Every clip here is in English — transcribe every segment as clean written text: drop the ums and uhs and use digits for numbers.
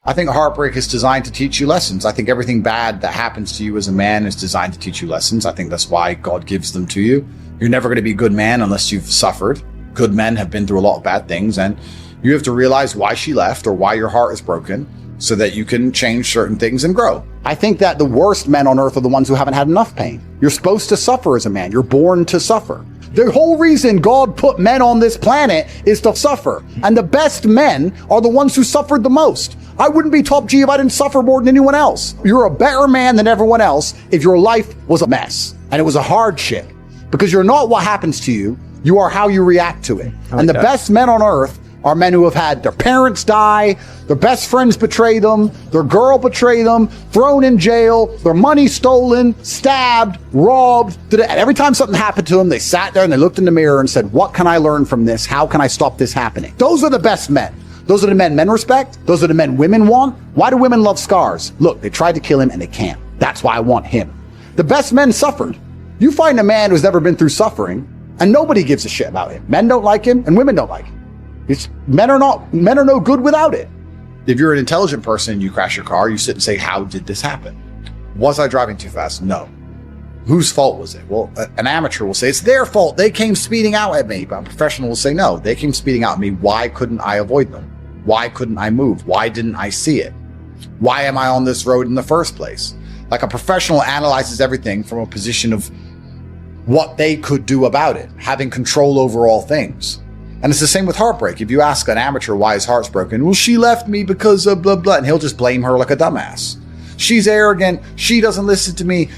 I think heartbreak is designed to teach you lessons. I think everything bad that happens to you as a man is designed to teach you lessons. I think that's why God gives them to you. You're never going to be a good man unless you've suffered. Good men have been through a lot of bad things, and you have to realize why she left or why your heart is broken so that you can change certain things and grow. I think that the worst men on earth are the ones who haven't had enough pain. You're supposed to suffer as a man. You're born to suffer. The whole reason God put men on this planet is to suffer. And the best men are the ones who suffered the most. I wouldn't be top G if I didn't suffer more than anyone else. You're a better man than everyone else if your life was a mess and it was a hardship. Because you're not what happens to you, you are how you react to it. And the best men on earth are men who have had their parents die, their best friends betray them, their girl betray them, thrown in jail, their money stolen, stabbed, robbed. And every time something happened to them, they sat there and they looked in the mirror and said, what can I learn from this? How can I stop this happening? Those are the best men. Those are the men respect. Those are the men women want. Why do women love scars? Look, they tried to kill him and they can't. That's why I want him. The best men suffered. You find a man who's never been through suffering and nobody gives a shit about him. Men don't like him and women don't like him. Men are no good without it. If you're an intelligent person and you crash your car, you sit and say, how did this happen? Was I driving too fast? No. Whose fault was it? Well, an amateur will say it's their fault. They came speeding out at me. But a professional will say, no, they came speeding out at me. Why couldn't I avoid them? Why couldn't I move? Why didn't I see it? Why am I on this road in the first place? Like a professional analyzes everything from a position of what they could do about it, having control over all things. And it's the same with heartbreak. If you ask an amateur why his heart's broken, well, she left me because of blah, blah, and he'll just blame her like a dumbass. She's arrogant. She doesn't listen to me.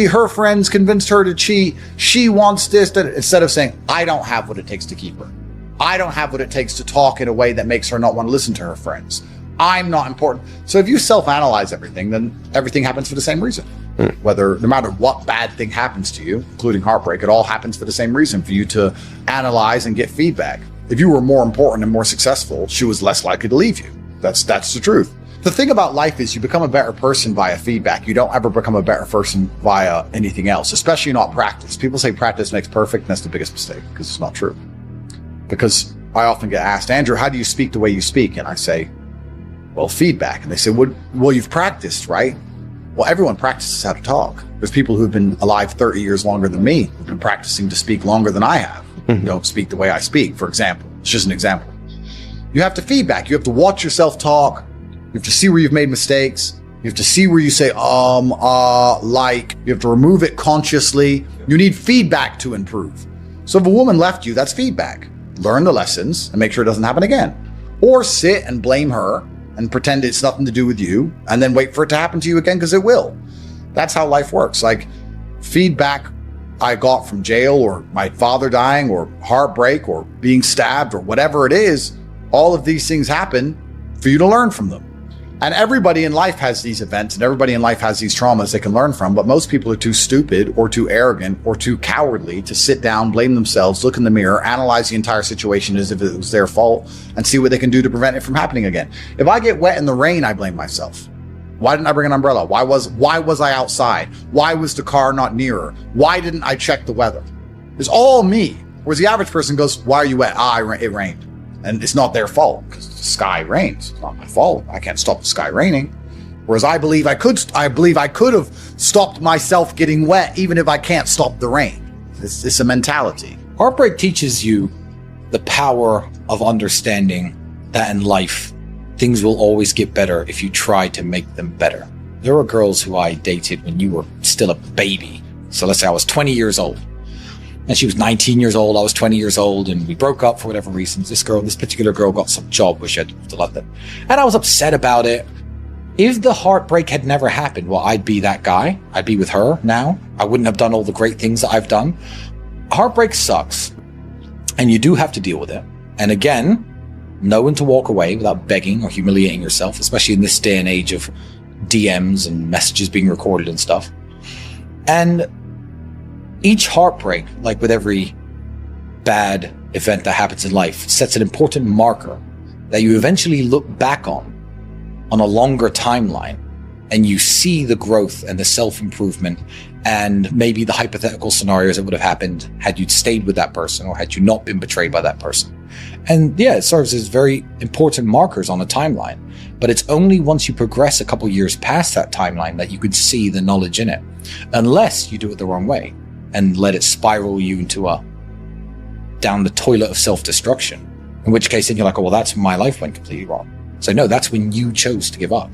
Her friends convinced her to cheat. She wants this, that, instead of saying, I don't have what it takes to keep her. I don't have what it takes to talk in a way that makes her not want to listen to her friends. I'm not important. So if you self-analyze everything, then everything happens for the same reason. No matter what bad thing happens to you, including heartbreak, it all happens for the same reason, for you to analyze and get feedback. If you were more important and more successful, she was less likely to leave you. That's the truth. The thing about life is you become a better person via feedback. You don't ever become a better person via anything else, especially not practice. People say practice makes perfect, and that's the biggest mistake, because it's not true. Because I often get asked, Andrew, how do you speak the way you speak? And I say, well, feedback. And they say, well, you've practiced, right? Well, everyone practices how to talk. There's people who've been alive 30 years longer than me, who've been practicing to speak longer than I have. Don't speak the way I speak, for example. It's just an example. You have to feedback. You have to watch yourself talk. You have to see where you've made mistakes. You have to see where you say, like. You have to remove it consciously. You need feedback to improve. So if a woman left you, that's feedback. Learn the lessons and make sure it doesn't happen again. Or sit and blame her and pretend it's nothing to do with you, and then wait for it to happen to you again, because it will. That's how life works. Like, feedback I got from jail, or my father dying, or heartbreak, or being stabbed, or whatever it is, all of these things happen for you to learn from them. And everybody in life has these events, and everybody in life has these traumas they can learn from, but most people are too stupid or too arrogant or too cowardly to sit down, blame themselves, look in the mirror, analyze the entire situation as if it was their fault, and see what they can do to prevent it from happening again. If I get wet in the rain, I blame myself. Why didn't I bring an umbrella? Why was I outside? Why was the car not nearer? Why didn't I check the weather? It's all me. Whereas the average person goes, why are you wet? It rained. And it's not their fault, because the sky rains. It's not my fault. I can't stop the sky raining. Whereas I believe I could have stopped myself getting wet, even if I can't stop the rain. It's a mentality. Heartbreak teaches you the power of understanding that in life, things will always get better if you try to make them better. There were girls who I dated when you were still a baby. So let's say I was 20 years old. And she was 19 years old, I was 20 years old, and we broke up for whatever reasons. This particular girl got some job where she had to move to London. And I was upset about it. If the heartbreak had never happened, well, I'd be that guy. I'd be with her now. I wouldn't have done all the great things that I've done. Heartbreak sucks. And you do have to deal with it. And again, know when to walk away without begging or humiliating yourself, especially in this day and age of DMs and messages being recorded and stuff. And each heartbreak, like with every bad event that happens in life, sets an important marker that you eventually look back on a longer timeline, and you see the growth and the self-improvement and maybe the hypothetical scenarios that would have happened had you stayed with that person or had you not been betrayed by that person. And yeah, it serves as very important markers on a timeline. But it's only once you progress a couple years past that timeline that you could see the knowledge in it. Unless you do it the wrong way and let it spiral you into down the toilet of self-destruction. In which case then you're like, oh, well, that's when my life went completely wrong. So no, that's when you chose to give up.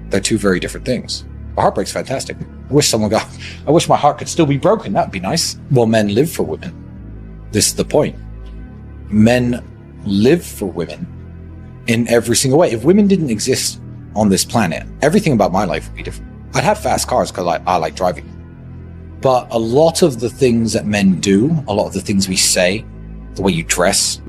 They're two very different things. But Heartbreak's fantastic. I wish my heart could still be broken. That'd be nice. Well, men live for women. This is the point. Men live for women in every single way. If women didn't exist on this planet, everything about my life would be different. I'd have fast cars because I like driving. But a lot of the things that men do, a lot of the things we say, the way you dress,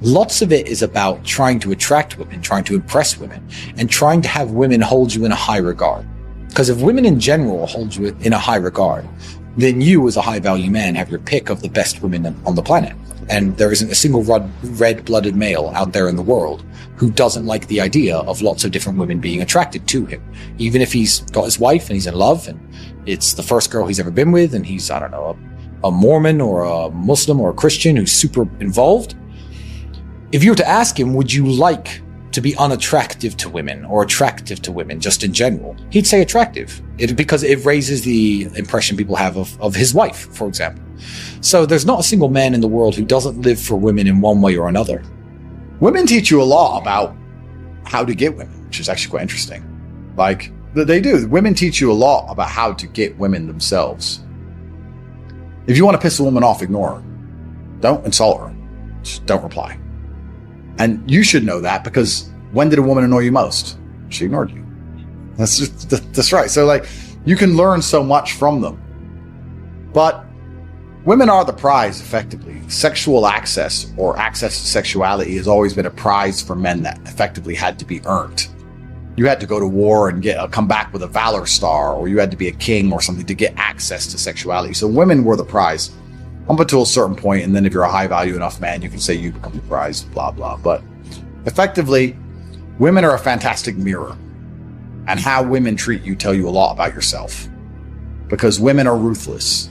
lots of it is about trying to attract women, trying to impress women, and trying to have women hold you in a high regard. Because if women in general hold you in a high regard, then you as a high value man have your pick of the best women on the planet. And there isn't a single red-blooded male out there in the world who doesn't like the idea of lots of different women being attracted to him. Even if he's got his wife and he's in love and it's the first girl he's ever been with and he's, I don't know, a Mormon or a Muslim or a Christian who's super involved. If you were to ask him, would you like to be unattractive to women or attractive to women just in general? He'd say attractive because it raises the impression people have of his wife, for example. So there's not a single man in the world who doesn't live for women in one way or another. Women teach you a lot about how to get women, which is actually quite interesting. Like, they do. Women teach you a lot about how to get women themselves. If you want to piss a woman off, ignore her. Don't insult her. Just don't reply. And you should know that because when did a woman annoy you most? She ignored you. That's right. So like, you can learn so much from them. But women are the prize, effectively. Sexual access or access to sexuality has always been a prize for men that effectively had to be earned. You had to go to war and come back with a Valor Star, or you had to be a king or something to get access to sexuality. So women were the prize up until a certain point, and then if you're a high value enough man, you can say you become the prize, blah, blah. But effectively, women are a fantastic mirror. And how women treat you tell you a lot about yourself. Because women are ruthless.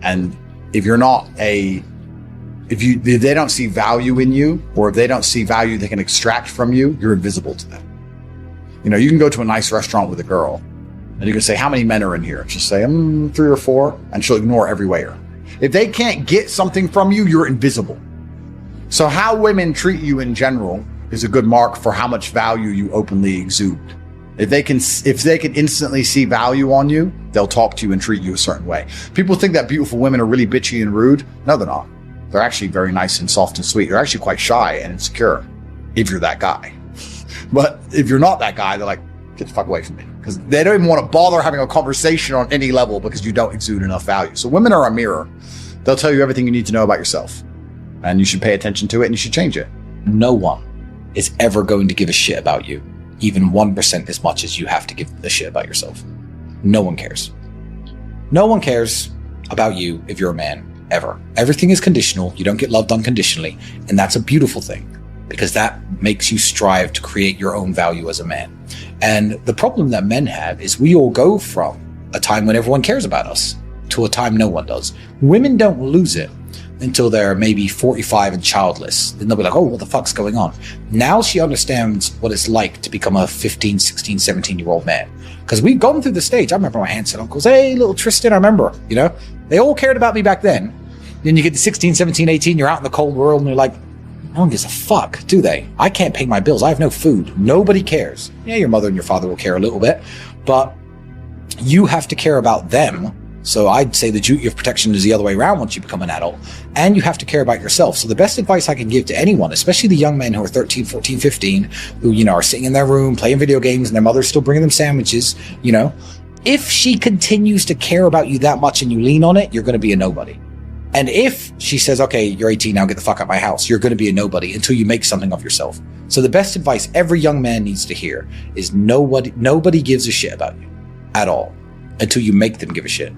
And if you're not if they don't see value in you, or if they don't see value they can extract from you, you're invisible to them. You know, you can go to a nice restaurant with a girl, and you can say, how many men are in here? She'll say, 3 or 4, and she'll ignore every waiter. If they can't get something from you, you're invisible. So how women treat you in general is a good mark for how much value you openly exude. If they can instantly see value on you, they'll talk to you and treat you a certain way. People think that beautiful women are really bitchy and rude. No, they're not. They're actually very nice and soft and sweet. They're actually quite shy and insecure if you're that guy. But if you're not that guy, they're like, get the fuck away from me. Because they don't even want to bother having a conversation on any level because you don't exude enough value. So women are a mirror. They'll tell you everything you need to know about yourself. And you should pay attention to it and you should change it. No one is ever going to give a shit about you, even 1% as much as you have to give a shit about yourself. No one cares. No one cares about you if you're a man, ever. Everything is conditional. You don't get loved unconditionally. And that's a beautiful thing, because that makes you strive to create your own value as a man. And the problem that men have is we all go from a time when everyone cares about us to a time no one does. Women don't lose it until they're maybe 45 and childless. Then they'll be like, oh, what the fuck's going on? Now she understands what it's like to become a 15, 16, 17-year-old man. Because we've gone through the stage. I remember my aunts and uncles, hey, little Tristan, I remember, they all cared about me back then. Then you get to 16, 17, 18, you're out in the cold world and you're like, no one gives a fuck, do they? I can't pay my bills. I have no food. Nobody cares. Yeah, your mother and your father will care a little bit, but you have to care about them. So I'd say the duty of protection is the other way around once you become an adult, and you have to care about yourself. So the best advice I can give to anyone, especially the young men who are 13, 14, 15, who, are sitting in their room playing video games and their mother's still bringing them sandwiches, if she continues to care about you that much and you lean on it, you're going to be a nobody. And if she says, okay, you're 18 now, get the fuck out of my house, you're going to be a nobody until you make something of yourself. So the best advice every young man needs to hear is nobody gives a shit about you at all until you make them give a shit.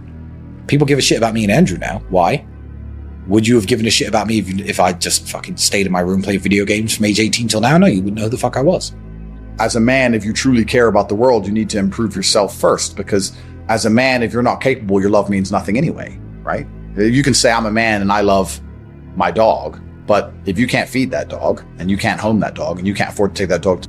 People give a shit about me and Andrew now. Why? Would you have given a shit about me if I just fucking stayed in my room playing video games from age 18 till now? No, you wouldn't know who the fuck I was. As a man, if you truly care about the world, you need to improve yourself first, because as a man, if you're not capable, your love means nothing anyway, right? You can say I'm a man and I love my dog, But if you can't feed that dog and you can't home that dog and you can't afford to take that dog to